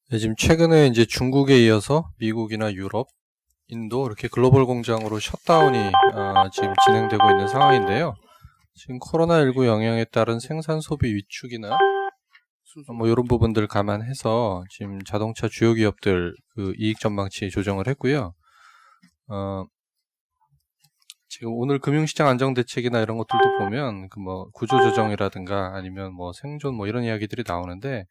네, 지금 최근에 이제 중국에 이어서 미국이나 유럽, 인도 이렇게 글로벌 공장으로 셧다운이 지금 진행되고 있는 상황인데요. 지금 코로나19 영향에 따른 생산 소비 위축이나 뭐 이런 부분들 감안해서 지금 자동차 주요 기업들 그 이익 전망치 조정을 했고요. 지금 오늘 금융시장 안정 대책이나 이런 것들도 보면 그 뭐 구조 조정이라든가 아니면 뭐 생존 뭐 이런 이야기들이 나오는데,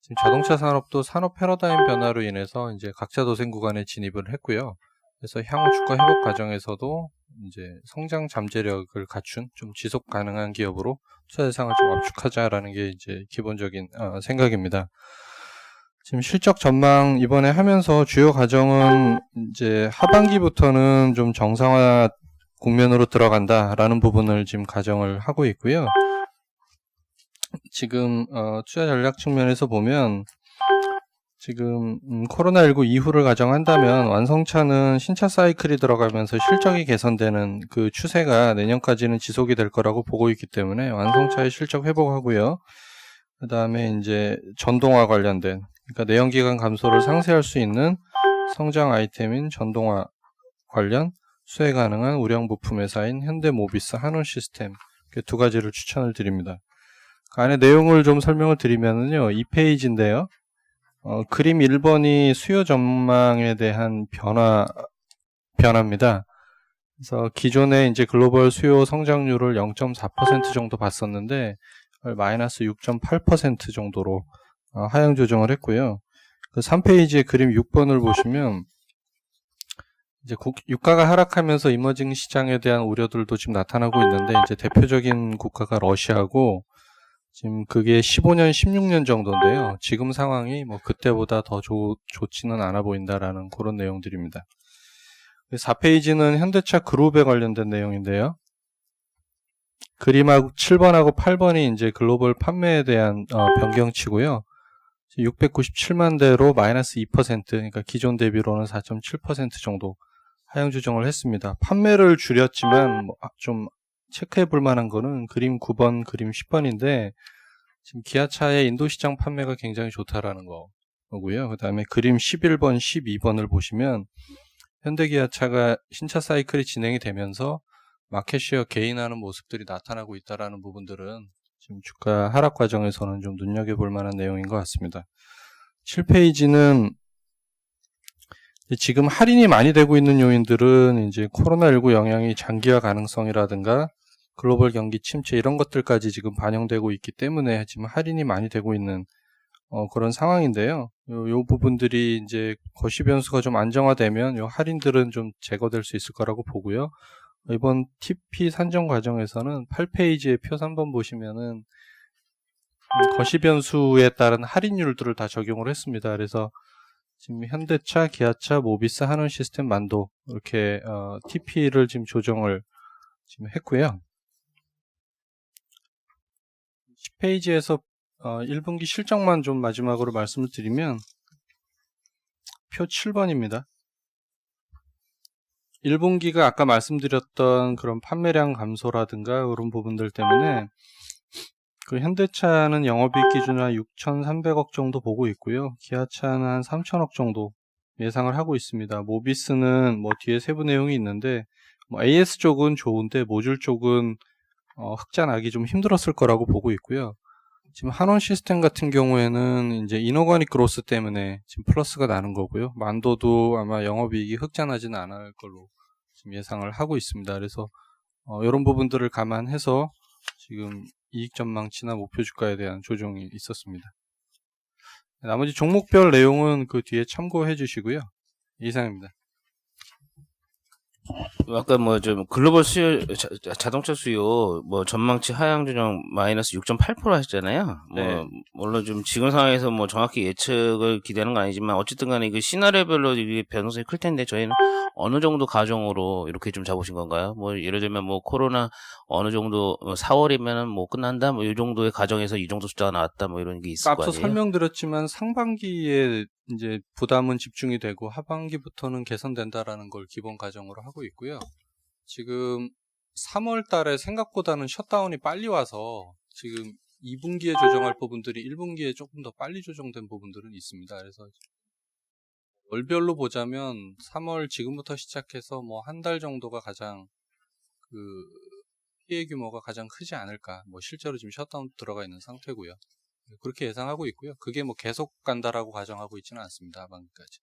지금 자동차 산업도 산업 패러다임 변화로 인해서 이제 각자 도생 구간에 진입을 했고요. 그래서 향후 주가 회복 과정에서도 이제 성장 잠재력을 갖춘 좀 지속 가능한 기업으로 투자 대상을 좀 압축하자라는 게 이제 기본적인 생각입니다. 지금 실적 전망 이번에 하면서 주요 과정은 이제 하반기부터는 좀 정상화 국면으로 들어간다라는 부분을 지금 가정을 하고 있고요. 지금 투자 전략 측면에서 보면 지금 코로나19 이후를 가정한다면 완성차는 신차 사이클이 들어가면서 실적이 개선되는 그 추세가 내년까지는 지속이 될 거라고 보고 있기 때문에 완성차의 실적 회복하고요. 그 다음에 이제 전동화 관련된, 그러니까 내연기관 감소를 상쇄할 수 있는 성장 아이템인 전동화 관련 수혜 가능한 우량 부품 회사인 현대모비스, 한원시스템, 이렇게 두 가지를 추천을 드립니다. 그 안에 내용을 좀 설명을 드리면은요, 2페이지인데요. 그림 1번이 수요 전망에 대한 변화입니다. 그래서 기존에 이제 글로벌 수요 성장률을 0.4% 정도 봤었는데, 마이너스 6.8% 정도로 하향 조정을 했고요. 그 3페이지의 그림 6번을 보시면, 이제 유가가 하락하면서 이머징 시장에 대한 우려들도 지금 나타나고 있는데, 이제 대표적인 국가가 러시아고, 지금 그게 15년, 16년 정도인데요. 지금 상황이 뭐 그때보다 더 좋지는 않아 보인다라는 그런 내용들입니다. 4페이지는 현대차 그룹에 관련된 내용인데요. 그림하고 7번하고 8번이 이제 글로벌 판매에 대한 변경치고요. 697만 대로 마이너스 2%, 그러니까 기존 대비로는 4.7% 정도 하향 조정을 했습니다. 판매를 줄였지만 좀 체크해 볼 만한 거는 그림 9번, 그림 10번인데 지금 기아차의 인도시장 판매가 굉장히 좋다라는 거고요. 그 다음에 그림 11번, 12번을 보시면 현대기아차가 신차 사이클이 진행이 되면서 마켓시어 개인하는 모습들이 나타나고 있다라는 부분들은 지금 주가 하락 과정에서는 좀 눈여겨볼 만한 내용인 것 같습니다. 7페이지는 지금 할인이 많이 되고 있는 요인들은 이제 코로나19 영향이 장기화 가능성이라든가 글로벌 경기 침체 이런 것들까지 지금 반영되고 있기 때문에 지금 할인이 많이 되고 있는 그런 상황인데요. 요 부분들이 이제 거시 변수가 좀 안정화되면 요 할인들은 좀 제거될 수 있을 거라고 보고요. 이번 TP 산정 과정에서는 8페이지의 표 3번 보시면은 거시 변수에 따른 할인율들을 다 적용을 했습니다. 그래서 지금 현대차, 기아차, 모비스, 한원시스템, 만도 이렇게 TP를 지금 조정을 지금 했고요. 10페이지에서 1분기 실적만 좀 마지막으로 말씀을 드리면 표 7번입니다. 1분기가 아까 말씀드렸던 그런 판매량 감소라든가 그런 부분들 때문에 그 현대차는 영업이익 기준으로 한 6,300억 정도 보고 있고요. 기아차는 한 3,000억 정도 예상을 하고 있습니다. 모비스는 뭐 뒤에 세부 내용이 있는데 뭐 AS 쪽은 좋은데 모듈 쪽은 흑자 나기 좀 힘들었을 거라고 보고 있고요. 지금 한원 시스템 같은 경우에는 이제 이노가닉 그로스 때문에 지금 플러스가 나는 거고요. 만도도 아마 영업이익이 흑자 나지는 않을 걸로 지금 예상을 하고 있습니다. 그래서 이런 부분들을 감안해서 지금 이익 전망치나 목표 주가에 대한 조정이 있었습니다. 나머지 종목별 내용은 그 뒤에 참고해 주시고요. 이상입니다. 아까 뭐 좀 글로벌 수요 자동차 수요 뭐 전망치 하향 조정 마이너스 6.8% 하셨잖아요. 네. 뭐 물론 좀 지금 상황에서 뭐 정확히 예측을 기대하는 건 아니지만 어쨌든 간에 그 시나리오별로 이게 변동성이 클 텐데 저희는 어느 정도 가정으로 이렇게 좀 잡으신 건가요? 뭐 예를 들면 뭐 코로나 어느 정도 4월이면은 뭐 끝난다 뭐 이 정도의 가정에서 이 정도 숫자가 나왔다 뭐 이런 게 있을 거 앞서 아니에요? 설명드렸지만 상반기에 이제 부담은 집중이 되고 하반기부터는 개선된다라는 걸 기본 가정으로 하고 있고요. 지금 3월 달에 생각보다는 셧다운이 빨리 와서 지금 2분기에 조정할 부분들이 1분기에 조금 더 빨리 조정된 부분들은 있습니다. 그래서 월별로 보자면 3월 지금부터 시작해서 뭐 한 달 정도가 가장 그 피해 규모가 가장 크지 않을까. 뭐 실제로 지금 셧다운 들어가 있는 상태고요. 그렇게 예상하고 있고요. 그게 뭐 계속 간다라고 가정하고 있지는 않습니다. 하반기까지.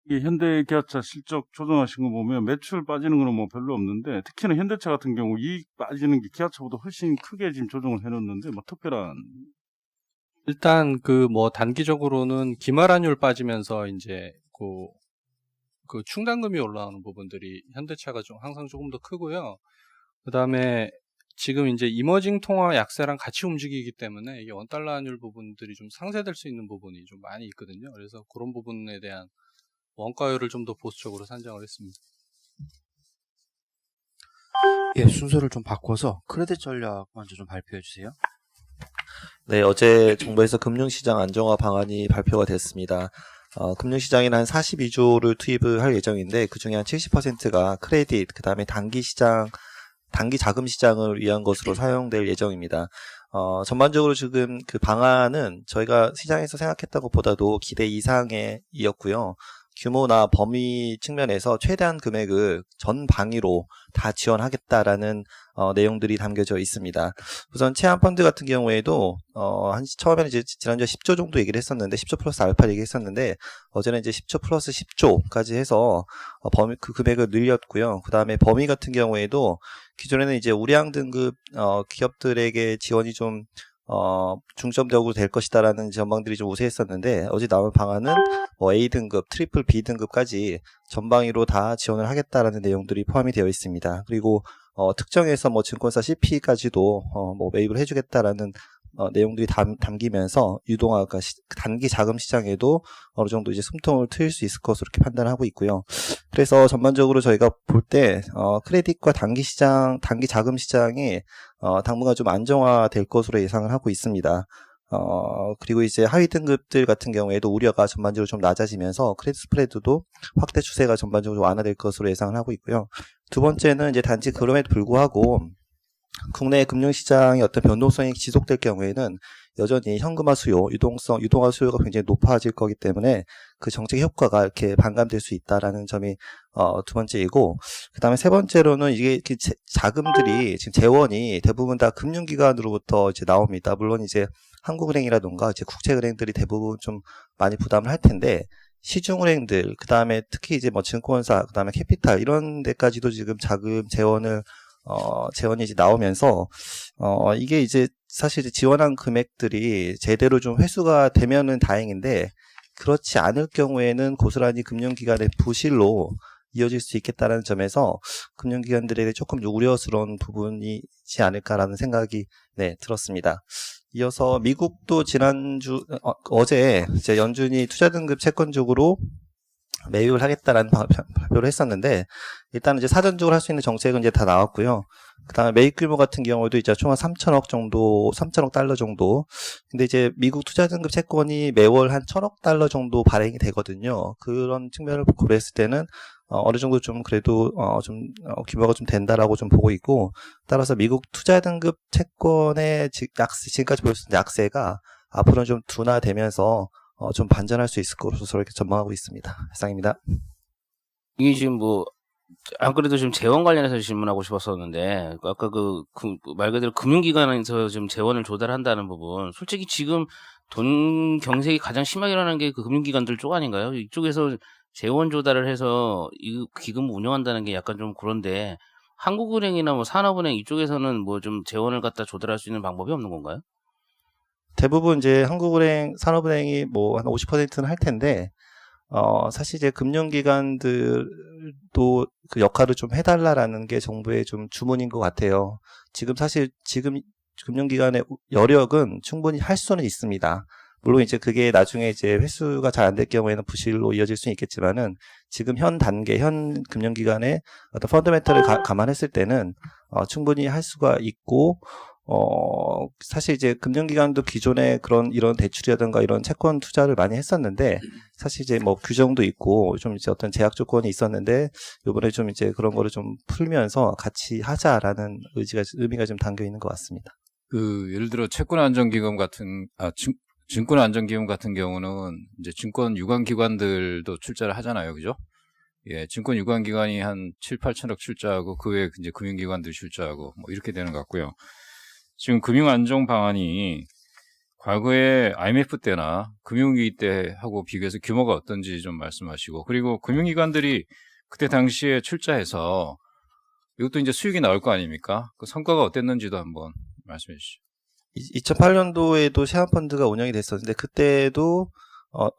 이 현대기아차 실적 조정하신 거 보면 매출 빠지는 거는 뭐 별로 없는데, 특히나 현대차 같은 경우 이익 빠지는 게 기아차보다 훨씬 크게 지금 조정을 해놓는데 뭐 특별한. 일단 그 뭐 단기적으로는 기말환율 빠지면서 이제 그 충당금이 올라오는 부분들이 현대차가 좀 항상 조금 더 크고요. 그 다음에 지금 이제 이머징 통화 약세랑 같이 움직이기 때문에 이게 원달러 환율 부분들이 좀 상쇄될 수 있는 부분이 좀 많이 있거든요. 그래서 그런 부분에 대한 원가율을 좀 더 보수적으로 산정을 했습니다. 예, 순서를 좀 바꿔서 크레딧 전략 먼저 좀 발표해 주세요. 네, 어제 정부에서 금융시장 안정화 방안이 발표가 됐습니다. 금융시장에는 한 42조를 투입을 할 예정인데, 그 중에 한 70%가 크레딧, 그 다음에 단기 자금 시장을 위한 것으로 사용될 예정입니다. 전반적으로 지금 그 방안은 저희가 시장에서 생각했던 것보다도 기대 이상이었고요. 규모나 범위 측면에서 최대한 금액을 전 방위로 다 지원하겠다라는 내용들이 담겨져 있습니다. 우선 체안펀드 같은 경우에도 처음에는 이제 지난주에 10조 정도 얘기를 했었는데, 10조 플러스 알파 얘기했었는데, 어제는 이제 10조 플러스 10조까지 해서 그 금액을 늘렸고요. 그 다음에 범위 같은 경우에도 기존에는 이제 우량 등급 기업들에게 지원이 좀 중점적으로 될 것이다라는 전망들이 좀 우세했었는데, 어제 나온 방안은 뭐 A등급, 트리플 B등급까지 전방위로 다 지원을 하겠다라는 내용들이 포함이 되어 있습니다. 그리고 특정해서 뭐 증권사 CP까지도 뭐 매입을 해주겠다라는 내용들이 담기면서 유동화가 단기 자금 시장에도 어느 정도 이제 숨통을 트일 수 있을 것으로 이렇게 판단하고 있고요. 그래서 전반적으로 저희가 볼 때 크레딧과 단기 자금 시장이 당분간 좀 안정화될 것으로 예상을 하고 있습니다. 그리고 이제 하위 등급들 같은 경우에도 우려가 전반적으로 좀 낮아지면서 크레딧 스프레드도 확대 추세가 전반적으로 완화될 것으로 예상을 하고 있고요. 두 번째는 이제 단지 그럼에도 불구하고 국내 금융시장의 어떤 변동성이 지속될 경우에는 여전히 현금화 수요, 유동화 수요가 굉장히 높아질 거기 때문에 그 정책 효과가 이렇게 반감될 수 있다라는 점이 두 번째이고, 그 다음에 세 번째로는 이게 자금들이 지금 재원이 대부분 다 금융기관으로부터 이제 나옵니다. 물론 이제 한국은행이라던가 이제 국제은행들이 대부분 좀 많이 부담을 할 텐데, 시중은행들, 그 다음에 특히 이제 뭐 증권사, 그 다음에 캐피탈 이런 데까지도 지금 자금 재원이 이제 나오면서, 이게 이제 사실 이제 지원한 금액들이 제대로 좀 회수가 되면은 다행인데, 그렇지 않을 경우에는 고스란히 금융기관의 부실로 이어질 수 있겠다는 점에서 금융기관들에게 조금 우려스러운 부분이지 않을까라는 생각이 들었습니다. 이어서 미국도 어제 이제 연준이 투자등급 채권 쪽으로 매입을 하겠다라는 발표를 했었는데, 일단은 이제 사전적으로 할 수 있는 정책은 이제 다 나왔고요. 그 다음에 매입 규모 같은 경우도 이제 총 한 3천억 달러 정도. 근데 이제 미국 투자등급 채권이 매월 한 1,000억 달러 정도 발행이 되거든요. 그런 측면을 고려했을 때는 어느 정도 좀 그래도 규모가 좀 된다라고 좀 보고 있고, 따라서 미국 투자등급 채권의 지금까지 보였던 약세가 앞으로는 좀 둔화되면서 좀 반전할 수 있을 것으로 이렇게 전망하고 있습니다. 이상입니다. 이게 지금 안 그래도 지금 재원 관련해서 질문하고 싶었었는데, 아까 말 그대로 금융기관에서 지금 재원을 조달한다는 부분, 솔직히 지금 돈 경색이 가장 심하게 일어나는 게 그 금융기관들 쪽 아닌가요? 이쪽에서 재원 조달을 해서 이 기금 운영한다는 게 약간 좀 그런데, 한국은행이나 뭐 산업은행 이쪽에서는 뭐 좀 재원을 갖다 조달할 수 있는 방법이 없는 건가요? 대부분 이제 한국은행, 산업은행이 뭐 한 50%는 할 텐데, 사실 이제 금융기관들도 그 역할을 좀 해달라라는 게 정부의 좀 주문인 것 같아요. 지금 금융기관의 여력은 충분히 할 수는 있습니다. 물론 이제 그게 나중에 이제 회수가 잘 안 될 경우에는 부실로 이어질 수는 있겠지만은, 지금 현 금융기관의 어떤 펀더멘털을 감안했을 때는 충분히 할 수가 있고, 사실 이제 금융기관도 기존에 이런 대출이라든가 이런 채권 투자를 많이 했었는데, 사실 이제 뭐 규정도 있고 좀 이제 어떤 제약 조건이 있었는데, 요번에 좀 이제 그런 거를 좀 풀면서 같이 하자라는 의미가 좀 담겨 있는 것 같습니다. 예를 들어 채권안정기금 같은 증권안정기금 같은 경우는 이제 증권 유관기관들도 출자를 하잖아요, 그죠? 예, 증권 유관기관이 한 7, 8천억 출자하고 그 외에 이제 금융기관들이 출자하고 뭐 이렇게 되는 것 같고요. 지금 금융안정 방안이 과거에 IMF 때나 금융위기 때 하고 비교해서 규모가 어떤지 좀 말씀하시고, 그리고 금융기관들이 그때 당시에 출자해서 이것도 이제 수익이 나올 거 아닙니까? 그 성과가 어땠는지도 한번 말씀해 주시죠. 2008년도에도 셰어펀드가 운영이 됐었는데 그때도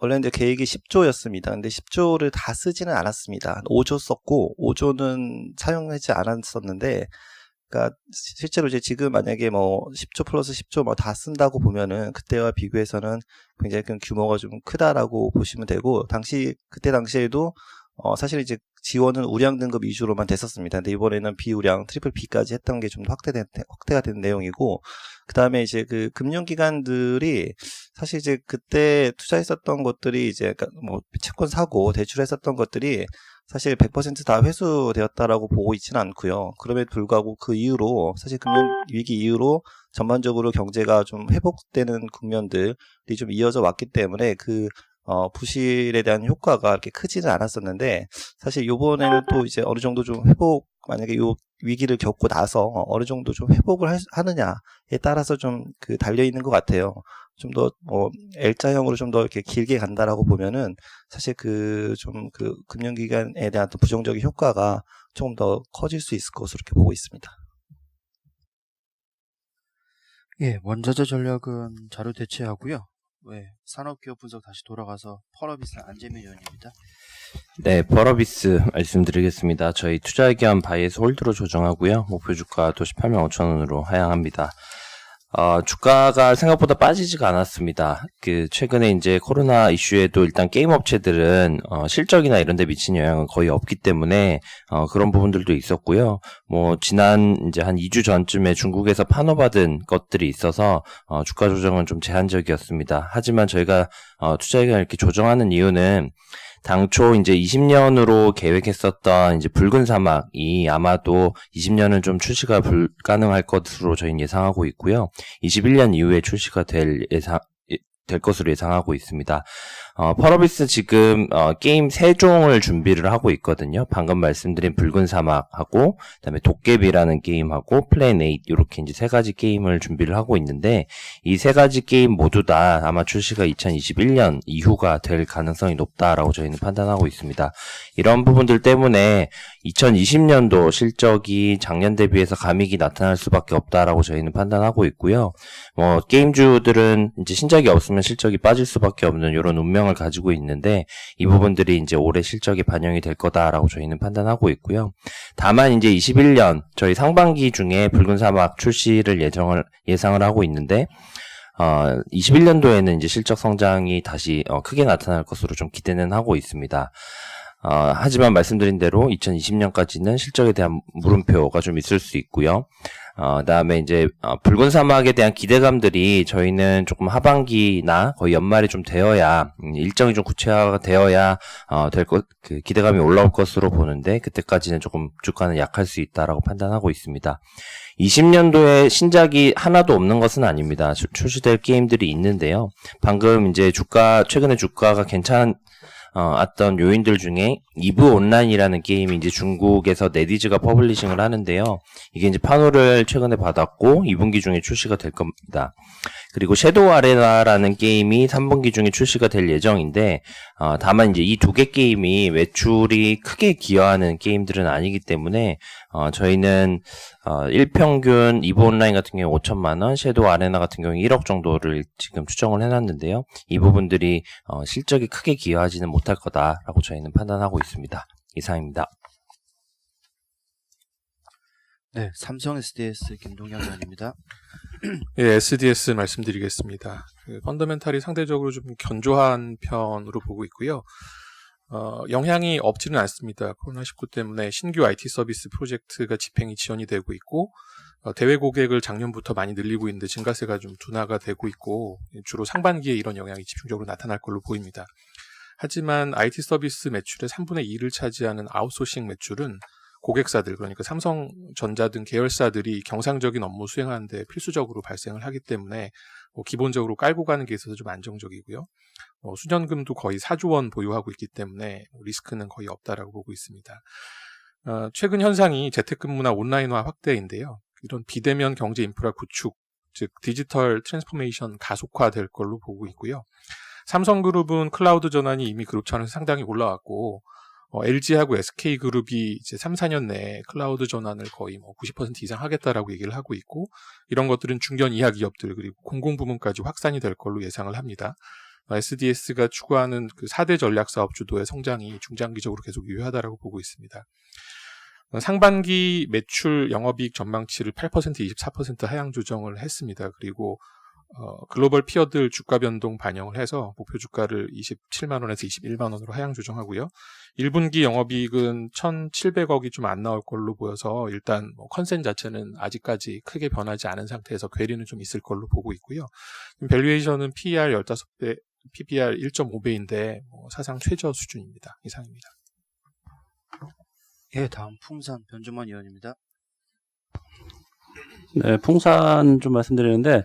원래 이제 계획이 10조였습니다. 근데 10조를 다 쓰지는 않았습니다. 5조 썼고 5조는 사용하지 않았었는데, 그러니까 실제로 이제 지금 만약에 뭐 10조 플러스 10조 뭐 다 쓴다고 보면은 그때와 비교해서는 굉장히 큰 규모가 좀 크다라고 보시면 되고, 그때 당시에도 사실 이제 지원은 우량 등급 위주로만 됐었습니다. 근데 이번에는 비우량 트리플 B까지 했던 게 좀 확대가 된 내용이고, 그 다음에 이제 그 금융기관들이 사실 이제 그때 투자했었던 것들이 이제 뭐 채권 사고 대출했었던 것들이 사실 100% 다 회수되었다라고 보고 있지는 않고요. 그럼에도 불구하고 그 이후로 사실 금융위기 이후로 전반적으로 경제가 좀 회복되는 국면들이 좀 이어져 왔기 때문에 부실에 대한 효과가 그렇게 크지는 않았었는데, 사실 요번에는 또 이제 어느 정도 좀 만약에 요 위기를 겪고 나서 어느 정도 좀 회복을 하느냐에 따라서 좀 달려있는 것 같아요. 좀 더 L자형으로 좀 더 이렇게 길게 간다라고 보면은 사실 금융기관에 대한 또 부정적인 효과가 조금 더 커질 수 있을 것으로 이렇게 보고 있습니다. 예, 원자재 전략은 자료 대체하고요. 산업기업 분석 다시 돌아가서 펄어비스 안재민 의원입니다. 네, 펄어비스 말씀드리겠습니다. 저희 투자의견 바이에서 홀드로 조정하고요. 목표 주가 도 18만 5천 원으로 하향합니다. 주가가 생각보다 빠지지가 않았습니다. 최근에 이제 코로나 이슈에도 일단 게임 업체들은, 실적이나 이런 데 미친 영향은 거의 없기 때문에, 그런 부분들도 있었고요. 지난 이제 한 2주 전쯤에 중국에서 판호받은 것들이 있어서, 주가 조정은 좀 제한적이었습니다. 하지만 저희가, 투자의견을 이렇게 조정하는 이유는, 당초 이제 20년으로 계획했었던 이제 붉은 사막이 아마도 20년은 좀 출시가 불가능할 것으로 저희는 예상하고 있고요. 21년 이후에 출시가 될 것으로 예상하고 있습니다. 펄어비스 지금 게임 3종을 준비를 하고 있거든요. 방금 말씀드린 붉은 사막하고 그다음에 도깨비라는 게임하고 플랜 8 이렇게 이제 3가지 게임을 준비를 하고 있는데, 이 3가지 게임 모두 다 아마 출시가 2021년 이후가 될 가능성이 높다라고 저희는 판단하고 있습니다. 이런 부분들 때문에 2020년도 실적이 작년 대비해서 감익이 나타날 수밖에 없다라고 저희는 판단하고 있고요. 게임주들은 이제 신작이 없으면 실적이 빠질 수밖에 없는 이런 운명을 가지고 있는데, 이 부분들이 이제 올해 실적에 반영이 될 거다라고 저희는 판단하고 있고요. 다만 이제 21년 저희 상반기 중에 붉은 사막 출시를 예상을 하고 있는데, 21년도에는 이제 실적 성장이 다시 크게 나타날 것으로 좀 기대는 하고 있습니다. 하지만 말씀드린 대로 2020년까지는 실적에 대한 물음표가 좀 있을 수 있고요. 그다음에 이제 붉은 사막에 대한 기대감들이 저희는 조금 하반기나 거의 연말이 좀 되어야, 일정이 좀 구체화가 되어야 기대감이 올라올 것으로 보는데, 그때까지는 조금 주가는 약할 수 있다라고 판단하고 있습니다. 20년도에 신작이 하나도 없는 것은 아닙니다. 출시될 게임들이 있는데요. 방금 이제 최근에 주가가 어떤 요인들 중에 이브 온라인이라는 게임이 이제 중국에서 네디즈가 퍼블리싱을 하는데요. 이게 이제 판호를 최근에 받았고 2분기 중에 출시가 될 겁니다. 그리고 섀도우 아레나라는 게임이 3분기 중에 출시가 될 예정인데, 다만 이제 이 2개 게임이 매출이 크게 기여하는 게임들은 아니기 때문에, 저희는, 일평균 이브 온라인 같은 경우에 5천만 원, 섀도우 아레나 같은 경우에 1억 정도를 지금 추정을 해놨는데요. 이 부분들이, 실적이 크게 기여하지는 못할 거다라고 저희는 판단하고 있습니다. 이상입니다. 네, 삼성 SDS 김동현 의원입니다. 예, SDS 말씀드리겠습니다. 펀더멘탈이 상대적으로 좀 견조한 편으로 보고 있고요. 영향이 없지는 않습니다. 코로나19 때문에 신규 IT 서비스 프로젝트가 집행이 지연이 되고 있고, 대외 고객을 작년부터 많이 늘리고 있는데 증가세가 좀 둔화가 되고 있고, 주로 상반기에 이런 영향이 집중적으로 나타날 걸로 보입니다. 하지만 IT 서비스 매출의 3분의 2를 차지하는 아웃소싱 매출은 고객사들, 그러니까 삼성전자 등 계열사들이 경상적인 업무 수행하는데 필수적으로 발생을 하기 때문에 기본적으로 깔고 가는 게 있어서 좀 안정적이고요. 수년금도 거의 4조 원 보유하고 있기 때문에 리스크는 거의 없다라고 보고 있습니다. 최근 현상이 재택근무나 온라인화 확대인데요. 이런 비대면 경제 인프라 구축, 즉 디지털 트랜스포메이션 가속화될 걸로 보고 있고요. 삼성그룹은 클라우드 전환이 이미 그룹 차원에서 상당히 올라왔고, LG하고 SK그룹이 이제 3, 4년 내에 클라우드 전환을 거의 90% 이상 하겠다라고 얘기를 하고 있고, 이런 것들은 중견 이하 기업들 그리고 공공부문까지 확산이 될 걸로 예상을 합니다. SDS가 추구하는 그 4대 전략사업 주도의 성장이 중장기적으로 계속 유효하다라고 보고 있습니다. 상반기 매출 영업이익 전망치를 8%, 24% 하향 조정을 했습니다. 그리고 글로벌 피어들 주가 변동 반영을 해서 목표 주가를 27만원에서 21만원으로 하향 조정하고요. 1분기 영업이익은 1,700억이 좀 안 나올 걸로 보여서 일단 컨센 자체는 아직까지 크게 변하지 않은 상태에서 괴리는 좀 있을 걸로 보고 있고요. 밸류에이션은 PER 15배, PBR 1.5배인데 사상 최저 수준입니다. 이상입니다. 예, 다음 풍산 변주만 의원입니다. 네, 풍산 좀 말씀드리는데,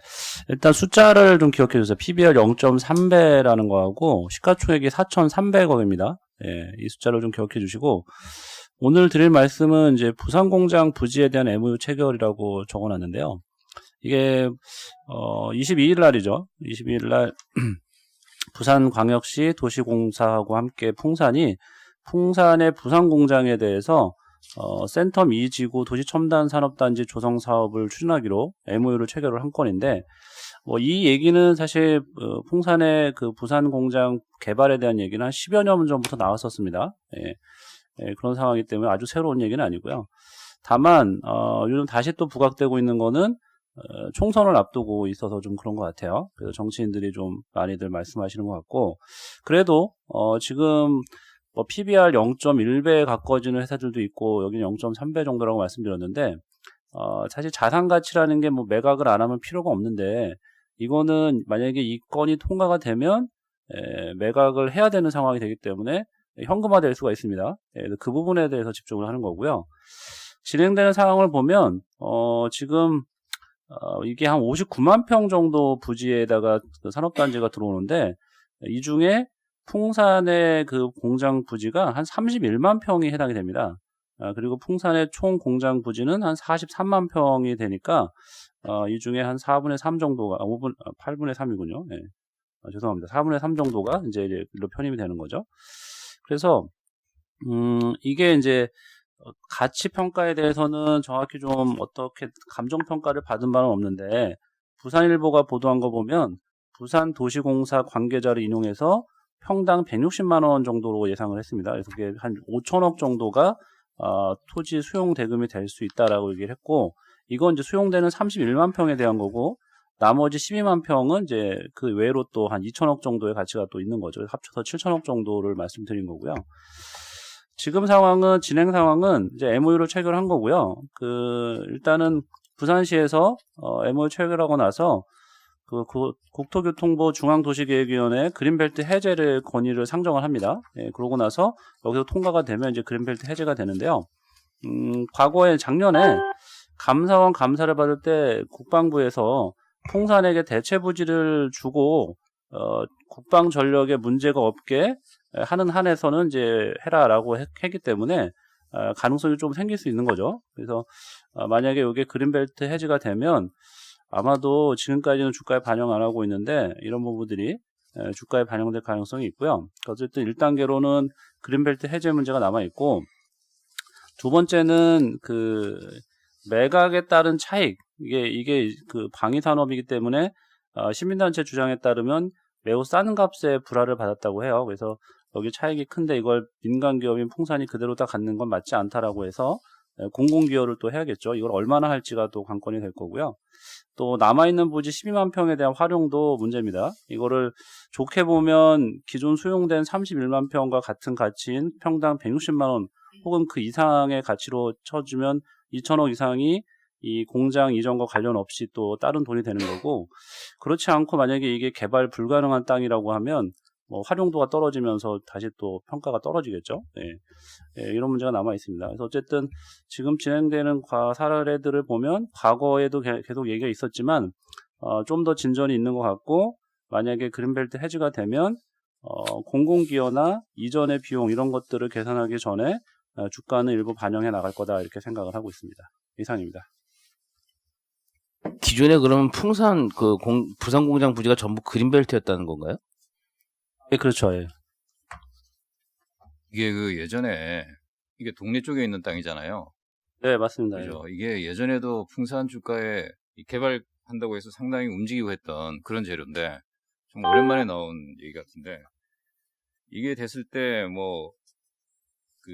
일단 숫자를 좀 기억해 주세요. PBR 0.3배라는 거하고, 시가총액이 4,300억입니다. 예, 이 숫자를 좀 기억해 주시고, 오늘 드릴 말씀은 이제 부산 공장 부지에 대한 MOU 체결이라고 적어 놨는데요. 이게, 22일 날이죠. 22일 날, 부산광역시 도시공사하고 함께 풍산의 부산 공장에 대해서 센텀 2지구 도시첨단산업단지 조성 사업을 추진하기로 MOU를 체결을 한 건인데, 이 얘기는 사실 풍산의 그 부산 공장 개발에 대한 얘기는 한 10여 년 전부터 나왔었습니다. 예, 그런 상황이기 때문에 아주 새로운 얘기는 아니고요. 다만 요즘 다시 또 부각되고 있는 거는 총선을 앞두고 있어서 좀 그런 것 같아요. 그래서 정치인들이 좀 많이들 말씀하시는 것 같고, 그래도 지금 PBR 0.1배에 가까워지는 회사들도 있고, 여기는 0.3배 정도라고 말씀드렸는데, 사실 자산 가치라는 게 매각을 안 하면 필요가 없는데, 이거는 만약에 이 건이 통과가 되면 매각을 해야 되는 상황이 되기 때문에 현금화될 수가 있습니다. 그 부분에 대해서 집중을 하는 거고요. 진행되는 상황을 보면 지금 이게 한 59만 평 정도 부지에다가 산업단지가 들어오는데, 이 중에 풍산의 그 공장 부지가 한 31만 평이 해당이 됩니다. 그리고 풍산의 총 공장 부지는 한 43만 평이 되니까 이 중에 한 4분의 3 정도가 8분의 3이군요. 네. 죄송합니다. 4분의 3 정도가 이제 일로 편입이 되는 거죠. 그래서 이게 이제 가치 평가에 대해서는 정확히 좀 어떻게 감정 평가를 받은 바는 없는데, 부산일보가 보도한 거 보면 부산 도시공사 관계자를 인용해서 평당 160만 원 정도로 예상을 했습니다. 그래서 그게 한 5천억 정도가 토지 수용 대금이 될 수 있다라고 얘기를 했고, 이건 이제 수용되는 31만 평에 대한 거고, 나머지 12만 평은 이제 그 외로 또 한 2천억 정도의 가치가 또 있는 거죠. 합쳐서 7천억 정도를 말씀드린 거고요. 지금 상황은, 진행 상황은 이제 MOU를 체결한 거고요. 일단은 부산시에서 MOU 체결하고 나서 국토교통부 중앙도시계획위원회 그린벨트 해제를 건의를 상정을 합니다. 예, 그러고 나서 여기서 통과가 되면 이제 그린벨트 해제가 되는데요. 과거에 작년에 감사원 감사를 받을 때 국방부에서 풍산에게 대체 부지를 주고 국방전력에 문제가 없게 하는 한에서는 이제 해라라고 했기 때문에 가능성이 좀 생길 수 있는 거죠. 그래서 만약에 이게 그린벨트 해제가 되면 아마도 지금까지는 주가에 반영 안 하고 있는데, 이런 부분들이 주가에 반영될 가능성이 있고요. 어쨌든 1단계로는 그린벨트 해제 문제가 남아있고, 두 번째는 매각에 따른 차익, 이게 그 방위산업이기 때문에 시민단체 주장에 따르면 매우 싼 값에 불화를 받았다고 해요. 그래서 여기 차익이 큰데 이걸 민간기업인 풍산이 그대로 다 갖는 건 맞지 않다라고 해서 공공기여를 또 해야겠죠. 이걸 얼마나 할지가 또 관건이 될 거고요. 또 남아있는 부지 12만 평에 대한 활용도 문제입니다. 이거를 좋게 보면 기존 수용된 31만 평과 같은 가치인 평당 160만 원 혹은 그 이상의 가치로 쳐주면 2천억 이상이 이 공장 이전과 관련 없이 또 다른 돈이 되는 거고, 그렇지 않고 만약에 이게 개발 불가능한 땅이라고 하면 뭐 활용도가 떨어지면서 다시 또 평가가 떨어지겠죠. 예, 이런 문제가 남아 있습니다. 그래서 어쨌든 지금 진행되는 사례들을 보면 과거에도 계속 얘기가 있었지만 좀 더 진전이 있는 것 같고, 만약에 그린벨트 해지가 되면 공공기여나 이전의 비용 이런 것들을 계산하기 전에 주가는 일부 반영해 나갈 거다 이렇게 생각을 하고 있습니다. 이상입니다. 기존에 그러면 풍산 부산 공장 부지가 전부 그린벨트였다는 건가요? 예, 그렇죠. 예. 이게 그 예전에 이게 동네 쪽에 있는 땅이잖아요. 네, 맞습니다. 그죠? 이게 예전에도 풍산 주가에 이 개발한다고 해서 상당히 움직이고 했던 그런 재료인데 좀 오랜만에 나온 얘기 같은데, 이게 됐을 때 뭐 그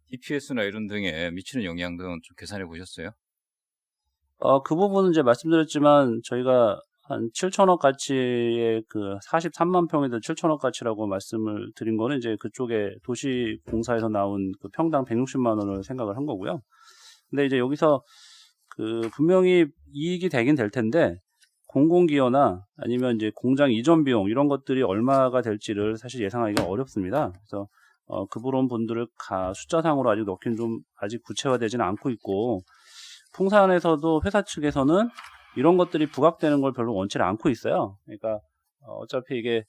DPS나 이런 등에 미치는 영향 등은 좀 계산해 보셨어요? 그 부분은 이제 말씀드렸지만 저희가 한 7천억 가치의 그 43만 평에도 7천억 가치라고 말씀을 드린 거는 이제 그쪽에 도시공사에서 나온 그 평당 160만 원을 생각을 한 거고요. 근데 이제 여기서 그 분명히 이익이 되긴 될 텐데, 공공기여나 아니면 이제 공장 이전 비용 이런 것들이 얼마가 될지를 사실 예상하기가 어렵습니다. 그래서 그런 분들을 숫자상으로 아직 넣기는 좀 아직 구체화되지는 않고 있고, 풍산에서도 회사 측에서는 이런 것들이 부각되는 걸 별로 원치를 않고 있어요. 그러니까 어차피 이게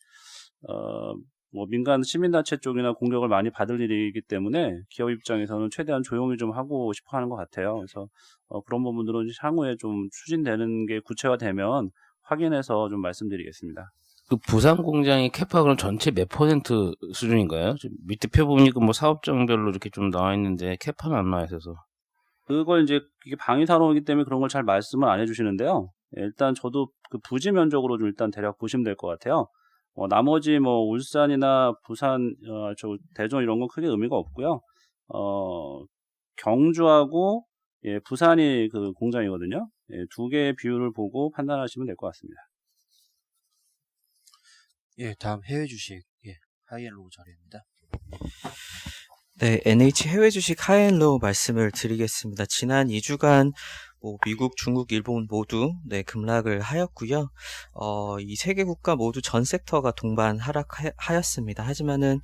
뭐 민간 시민단체 쪽이나 공격을 많이 받을 일이기 때문에 기업 입장에서는 최대한 조용히 좀 하고 싶어 하는 것 같아요. 그래서 그런 부분들은 향후에 좀 추진되는 게 구체화되면 확인해서 좀 말씀드리겠습니다. 그 부산 공장의 캐파 그럼 전체 몇 % 수준인가요? 밑에 표 보니까 뭐 사업장별로 이렇게 좀 나와 있는데 캐파는 안 나와 있어서. 그걸 이제 이게 방위산업이기 때문에 그런 걸 잘 말씀을 안 해주시는데요. 일단 저도 그 부지 면적으로 좀 일단 대략 보시면 될 것 같아요. 나머지 뭐 울산이나 부산, 대전 이런 건 크게 의미가 없고요. 경주하고 부산이 그 공장이거든요. 두 개의 비율을 보고 판단하시면 될 것 같습니다. 예, 다음 해외 주식 하이앤로우 자리입니다. 네, NH 해외 주식 하이앤로우 말씀을 드리겠습니다. 지난 2주간 미국, 중국, 일본 모두 급락을 하였고요. 이 세 개 국가 모두 전 섹터가 동반 하락하였습니다. 하지만은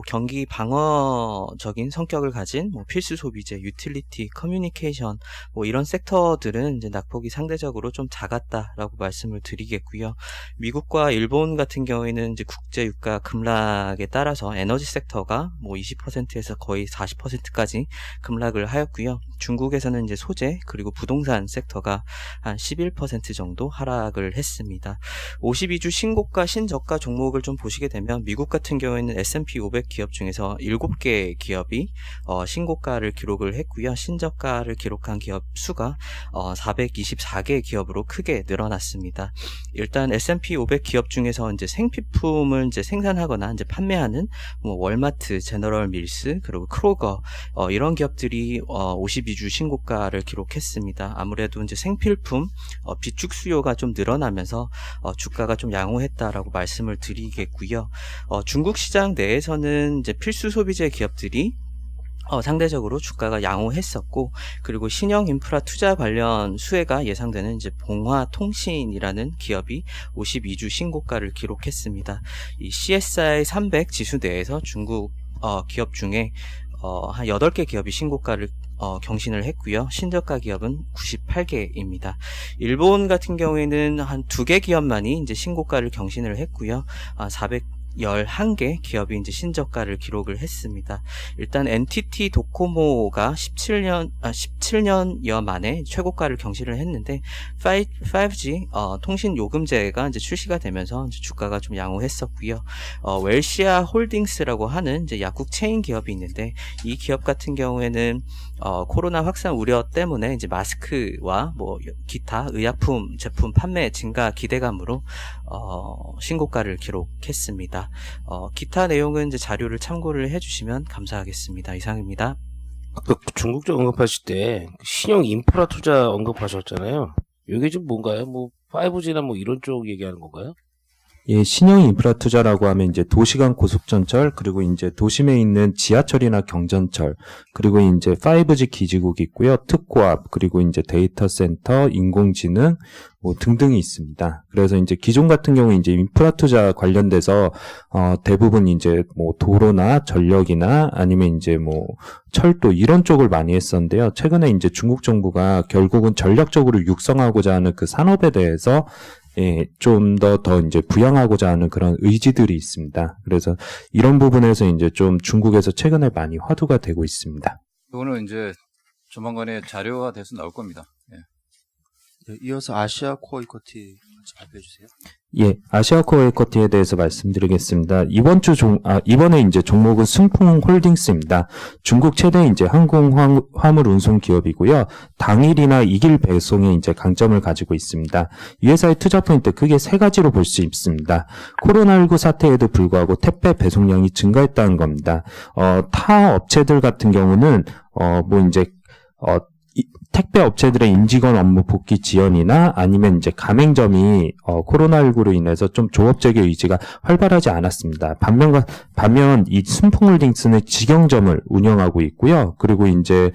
경기 방어적인 성격을 가진 필수 소비재, 유틸리티, 커뮤니케이션 이런 섹터들은 이제 낙폭이 상대적으로 좀 작았다라고 말씀을 드리겠고요. 미국과 일본 같은 경우에는 이제 국제 유가 급락에 따라서 에너지 섹터가 20%에서 거의 40%까지 급락을 하였고요. 중국에서는 이제 소재 그리고 부동산 섹터가 한 11% 정도 하락을 했습니다. 52주 신고가 신저가 종목을 좀 보시게 되면 미국 같은 경우에는 S&P 500 기업 중에서 7개 기업이 신고가를 기록을 했고요. 신저가를 기록한 기업 수가 424개 기업으로 크게 늘어났습니다. 일단 S&P 500 기업 중에서 이제 생필품을 이제 생산하거나 이제 판매하는 월마트, 제너럴 밀스, 그리고 크로거 이런 기업들이 52주 신고가를 기록했습니다. 아무래도 이제 생필품 비축 수요가 좀 늘어나면서 주가가 좀 양호했다라고 말씀을 드리겠고요. 중국 시장 내에서는 이제 필수 소비재 기업들이 상대적으로 주가가 양호했었고, 그리고 신형 인프라 투자 관련 수혜가 예상되는 이제 봉화통신이라는 기업이 52주 신고가를 기록했습니다. 이 CSI 300 지수 내에서 중국 기업 중에 한 8개 기업이 신고가를 경신을 했고요. 신저가 기업은 98개입니다. 일본 같은 경우에는 한 2개 기업만이 이제 신고가를 경신을 했고요. 411개 기업이 이제 신저가를 기록을 했습니다. 일단 NTT 도코모가 17년여 만에 최고가를 경신을 했는데 5G 통신 요금제가 이제 출시가 되면서 이제 주가가 좀 양호했었고요. 웰시아 홀딩스라고 하는 이제 약국 체인 기업이 있는데, 이 기업 같은 경우에는 코로나 확산 우려 때문에 이제 마스크와 기타 의약품 제품 판매 증가 기대감으로 신고가를 기록했습니다. 기타 내용은 이제 자료를 참고를 해주시면 감사하겠습니다. 이상입니다. 아까 중국 쪽 언급하실 때 신형 인프라 투자 언급하셨잖아요. 이게 좀 뭔가요? 5G나 이런 쪽 얘기하는 건가요? 예, 신형 인프라 투자라고 하면 이제 도시간 고속전철, 그리고 이제 도심에 있는 지하철이나 경전철, 그리고 이제 5G 기지국이 있고요. 특고압, 그리고 이제 데이터 센터, 인공지능, 뭐 등등이 있습니다. 그래서 이제 기존 같은 경우 이제 인프라 투자 관련돼서 대부분 이제 뭐 도로나 전력이나 아니면 이제 뭐 철도 이런 쪽을 많이 했었는데요. 최근에 이제 중국 정부가 결국은 전략적으로 육성하고자 하는 그 산업에 대해서 예, 좀 더 이제 부양하고자 하는 그런 의지들이 있습니다. 그래서 이런 부분에서 이제 좀 중국에서 최근에 많이 화두가 되고 있습니다. 이거는 이제 조만간에 자료가 돼서 나올 겁니다. 예. 네, 이어서 아시아 코어 이쿼티 같이 발표해 주세요. 예, 아시아 코어 이쿼티에 대해서 말씀드리겠습니다. 이번에 이제 종목은 승풍홀딩스입니다. 중국 최대 이제 항공 화물 운송 기업이고요. 당일이나 이길 배송에 이제 강점을 가지고 있습니다. 이 회사의 투자 포인트 크게 세 가지로 볼 수 있습니다. 코로나19 사태에도 불구하고 택배 배송량이 증가했다는 겁니다. 타 업체들 같은 경우는 택배 업체들의 임직원 업무 복귀 지연이나 아니면 이제 가맹점이 코로나19로 인해서 좀 조업적의 의지가 활발하지 않았습니다. 반면 이 순풍홀딩스는 직영점을 운영하고 있고요. 그리고 이제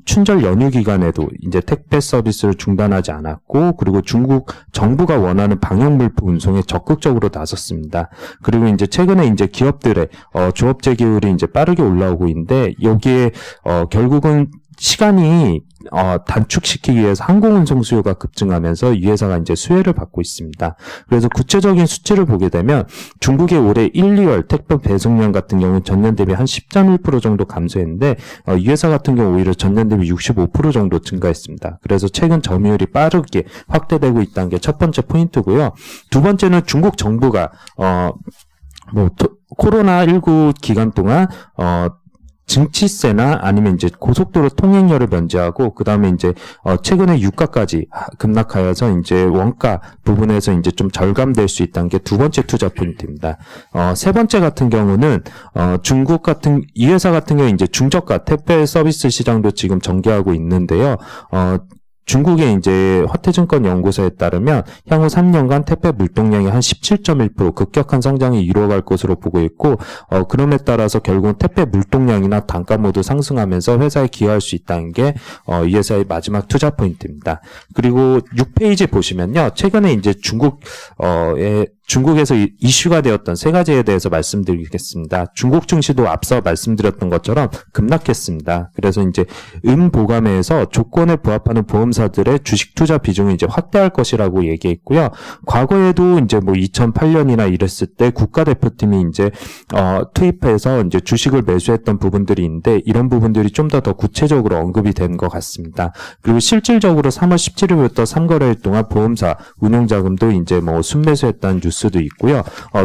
춘절 연휴 기간에도 이제 택배 서비스를 중단하지 않았고, 그리고 중국 정부가 원하는 방역 물품 운송에 적극적으로 나섰습니다. 그리고 이제 최근에 이제 기업들의 조업 재개율이 이제 빠르게 올라오고 있는데, 여기에 결국은 시간이 단축시키기 위해서 항공운송 수요가 급증하면서 이 회사가 이제 수혜를 받고 있습니다. 그래서 구체적인 수치를 보게 되면 중국의 올해 1, 2월 택배 배송량 같은 경우는 전년 대비 한 10.1% 정도 감소했는데 이 회사 같은 경우 오히려 전년 대비 65% 정도 증가했습니다. 그래서 최근 점유율이 빠르게 확대되고 있다는 게 첫 번째 포인트고요. 두 번째는 중국 정부가 코로나19 기간 동안 증치세나 아니면 이제 고속도로 통행료를 면제하고, 그 다음에 이제 최근에 유가까지 급락하여서 이제 원가 부분에서 이제 좀 절감될 수 있다는 게 두 번째 투자 포인트입니다. 세 번째 같은 경우는 이 회사 같은 경우 이제 중저가 택배 서비스 시장도 지금 전개하고 있는데요. 중국의 이제 화태증권 연구소에 따르면 향후 3년간 택배 물동량이 한 17.1% 급격한 성장이 이루어갈 것으로 보고 있고, 그럼에 따라서 결국은 택배 물동량이나 단가 모두 상승하면서 회사에 기여할 수 있다는 게 이 회사의 마지막 투자 포인트입니다. 그리고 6페이지 보시면요, 최근에 이제 중국에서 이슈가 되었던 세 가지에 대해서 말씀드리겠습니다. 중국 증시도 앞서 말씀드렸던 것처럼 급락했습니다. 그래서 이제 보감회에서 조건에 부합하는 보험사들의 주식 투자 비중을 이제 확대할 것이라고 얘기했고요. 과거에도 이제 2008년이나 이랬을 때 국가대표팀이 이제 투입해서 이제 주식을 매수했던 부분들이 있는데, 이런 부분들이 좀 더 구체적으로 언급이 된 것 같습니다. 그리고 실질적으로 3월 17일부터 3거래일 동안 보험사 운용자금도 이제 순매수했다는 뉴스도 있고요.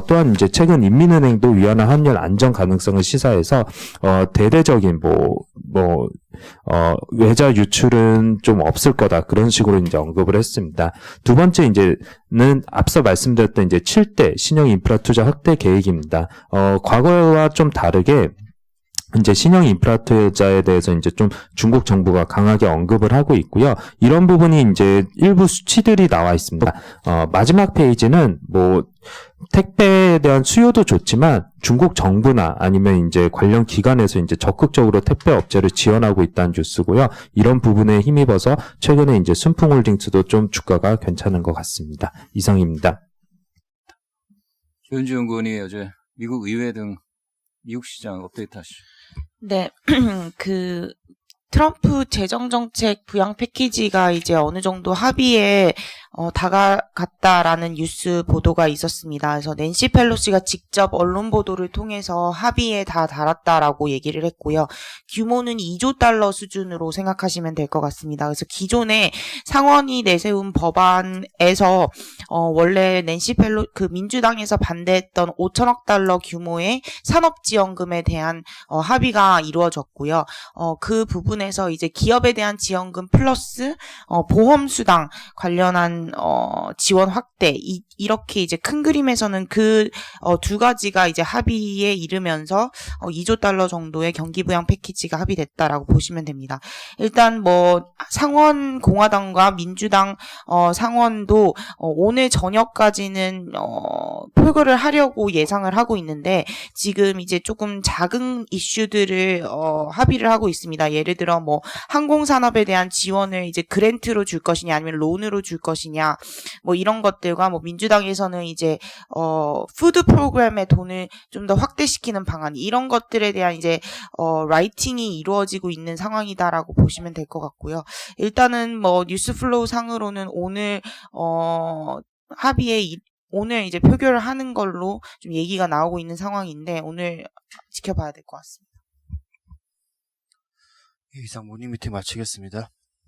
또한 이제 최근 인민은행도 위안화 환율 안정 가능성을 시사해서 대대적인 외자 유출은 좀 없을 거다, 그런 식으로 이제 언급을 했습니다. 두 번째 이제는 앞서 말씀드렸던 이제 7대 신형 인프라 투자 확대 계획입니다. 과거와 좀 다르게 이제 신형 인프라 투자에 대해서 이제 좀 중국 정부가 강하게 언급을 하고 있고요. 이런 부분이 이제 일부 수치들이 나와 있습니다. 마지막 페이지는 택배에 대한 수요도 좋지만 중국 정부나 아니면 이제 관련 기관에서 이제 적극적으로 택배 업체를 지원하고 있다는 뉴스고요. 이런 부분에 힘입어서 최근에 이제 순풍홀딩스도 좀 주가가 괜찮은 것 같습니다. 이상입니다. 조윤주 연구원이 어제 미국 의회 등 미국 시장 업데이트 하시죠. 네, 트럼프 재정정책 부양 패키지가 이제 어느 정도 합의에 다가갔다라는 뉴스 보도가 있었습니다. 그래서 낸시 펠로시가 직접 언론 보도를 통해서 합의에 다 달았다라고 얘기를 했고요. 규모는 2조 달러 수준으로 생각하시면 될 것 같습니다. 그래서 기존에 상원이 내세운 법안에서 원래 민주당에서 반대했던 5천억 달러 규모의 산업지원금에 대한 합의가 이루어졌고요. 그 부분에 부분에서 이제 기업에 대한 지원금 플러스 보험 수당 관련한 지원 확대 이렇게 이제 큰 그림에서는 그 두 가지가 이제 합의에 이르면서 2조 달러 정도의 경기 부양 패키지가 합의됐다라고 보시면 됩니다. 일단 뭐 상원 공화당과 민주당 상원도 오늘 저녁까지는 표결을 하려고 예상을 하고 있는데 지금 이제 조금 작은 이슈들을 합의를 하고 있습니다. 예를 들어 뭐 항공산업에 대한 지원을 이제 그랜트로 줄 것이냐 아니면 론으로 줄 것이냐 뭐 이런 것들과 뭐 민주당에서는 이제 푸드 프로그램의 돈을 좀 더 확대시키는 방안 이런 것들에 대한 이제 라이팅이 이루어지고 있는 상황이다라고 보시면 될 것 같고요. 일단은 뭐 뉴스 플로우 상으로는 오늘 합의에 오늘 이제 표결을 하는 걸로 좀 얘기가 나오고 있는 상황인데 오늘 지켜봐야 될 것 같습니다. 이상 모닝 미팅 마치겠습니다.